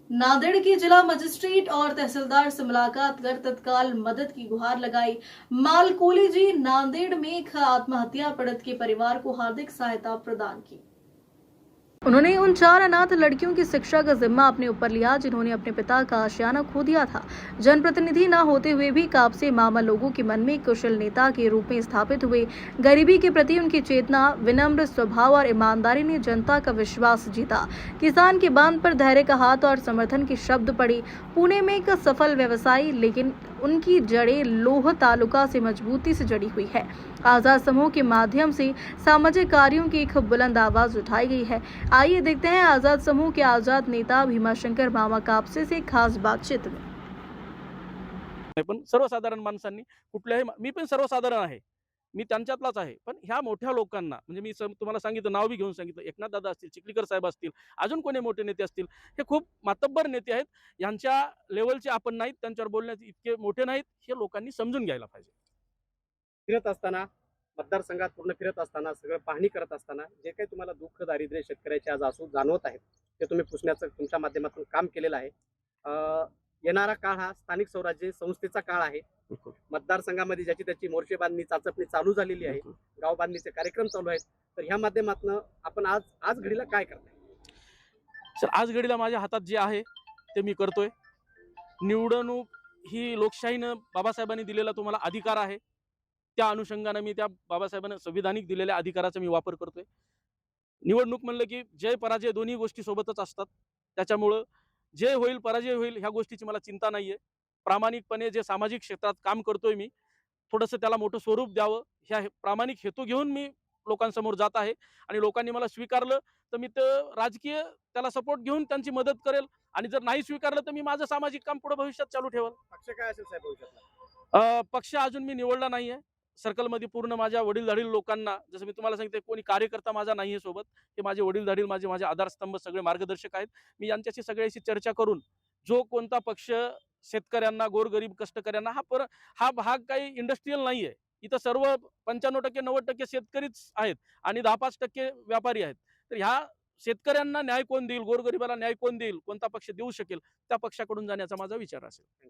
नांदेड़ की जिला मजिस्ट्रेट और तहसीलदार से मुलाकात कर तत्काल मदद की गुहार लगाई। मालकोली जी नांदेड़ में एक आत्महत्या पीड़ित के परिवार को हार्दिक सहायता प्रदान की। उन्होंने उन 4 अनाथ लड़कियों की शिक्षा का जिम्मा अपने ऊपर लिया जिन्होंने अपने पिता का आशियाना खो दिया था। जनप्रतिनिधि न होते हुए भी काबसे मामा लोगों के मन में एक कुशल नेता के रूप में स्थापित हुए। गरीबी के प्रति उनकी चेतना, विनम्र स्वभाव और ईमानदारी ने जनता का विश्वास जीता। किसान के बांध पर धैर्य का हाथ और समर्थन के शब्द पड़े। पुणे में एक सफल व्यवसायी, लेकिन उनकी जड़ें लोह तालुका से मजबूती से जड़ी हुई है। आजाद समूह के माध्यम से सामाजिक कार्यों की एक बुलंद आवाज उठाई गई है। आइए देखते हैं आजाद समूह के आजाद नेता भीमाशंकर मामा कापसे से खास बातचीत में। पण सर्वसाधारण माणसांनी कुठल्याही मी पण सर्वसाधारण आहे. मी त्यांच्यातलाच आहे. पण ह्या मोठ्या लोकांना म्हणजे मी तुम्हाला सांगितलं, नाव बी घेऊन सांगितलं. एकनाथ दादा असतील, चिखलीकर साहेब असतील, अजून कोणी मोठे नेते असतील. हे खूप मातब्बर नेते आहेत. यांच्या लेव्हलचे आपण नाहीत, त्यांच्यावर बोलण्याचे इतके मोठे नाहीत. हे लोकांनी समजून घ्यायला पाहिजे. फिरत असताना, मतदारसंघात पूर्ण फिरत असताना, सगळं पाहणी करत असताना जे काही तुम्हाला दुःख, दारिद्र्य शेतकऱ्याचे आज आसू जाणवत आहेत, ते तुम्ही पुसण्याचं तुमच्या माध्यमातून काम केलेलं आहे. येणारा काळ हा स्थानिक स्वराज्य संस्थेचा काळ आहे. मतदारसंघामध्ये ज्याची त्याची मोर्चे बांधणी, चाचपणी चालू झालेली आहे. गाव बांधणीचे कार्यक्रम चालू आहेत. तर ह्या माध्यमातून आपण आज आज घडीला काय करताय? सर, आज घडीला माझ्या हातात जे आहे ते मी करतोय. निवडणूक ही लोकशाहीनं बाबासाहेबांनी दिलेला तुम्हाला अधिकार आहे. त्या अनुषंगाने मी त्या बाबासाहेबांना संविधानिक दिलेल्या अधिकाराचा मी वापर करतोय. निवडणूक म्हणलं की जय पराजय दोन्ही गोष्टी सोबतच असतात. त्याच्यामुळं जय होईल पराजय होईल ह्या गोष्टीची मला चिंता नाहीये. प्रामाणिकपणे जे सामाजिक क्षेत्रात काम करतोय मी, थोडंसं त्याला मोठं स्वरूप द्यावं ह्या प्रामाणिक हेतू घेऊन मी लोकांसमोर जात आहे. आणि लोकांनी मला स्वीकारलं तर मी तर राजकीय त्याला सपोर्ट घेऊन त्यांची मदत करेल. आणि जर नाही स्वीकारलं तर मी माझं सामाजिक काम पुढे भविष्यात चालू ठेवेल. पक्ष काय असेल साहेब भविष्यातला? पक्ष अजून मी निवडला नाहीये. सर्कलमध्ये पूर्ण माझ्या वडीलधारील लोकांना, जसं मी तुम्हाला सांगितलं, कोणी कार्यकर्ता माझा नाहीये सोबत. हे माझे वडीलधारील, माझे आधारस्तंभ, सगळे मार्गदर्शक आहेत. मी यांच्याशी सगळ्याशी चर्चा करून जो कोणता पक्ष शेतकऱ्यांना, गोरगरीब कष्टकऱ्यांना, हा भाग काही इंडस्ट्रियल नाहीये. इथं सर्व 95% 90% शेतकरीच आहेत आणि 10-5% व्यापारी आहेत. तर ह्या शेतकऱ्यांना न्याय कोण देईल, गोरगरिबाला न्याय कोण देईल, कोणता पक्ष देऊ शकेल, त्या पक्षाकडून जाण्याचा माझा विचार असेल.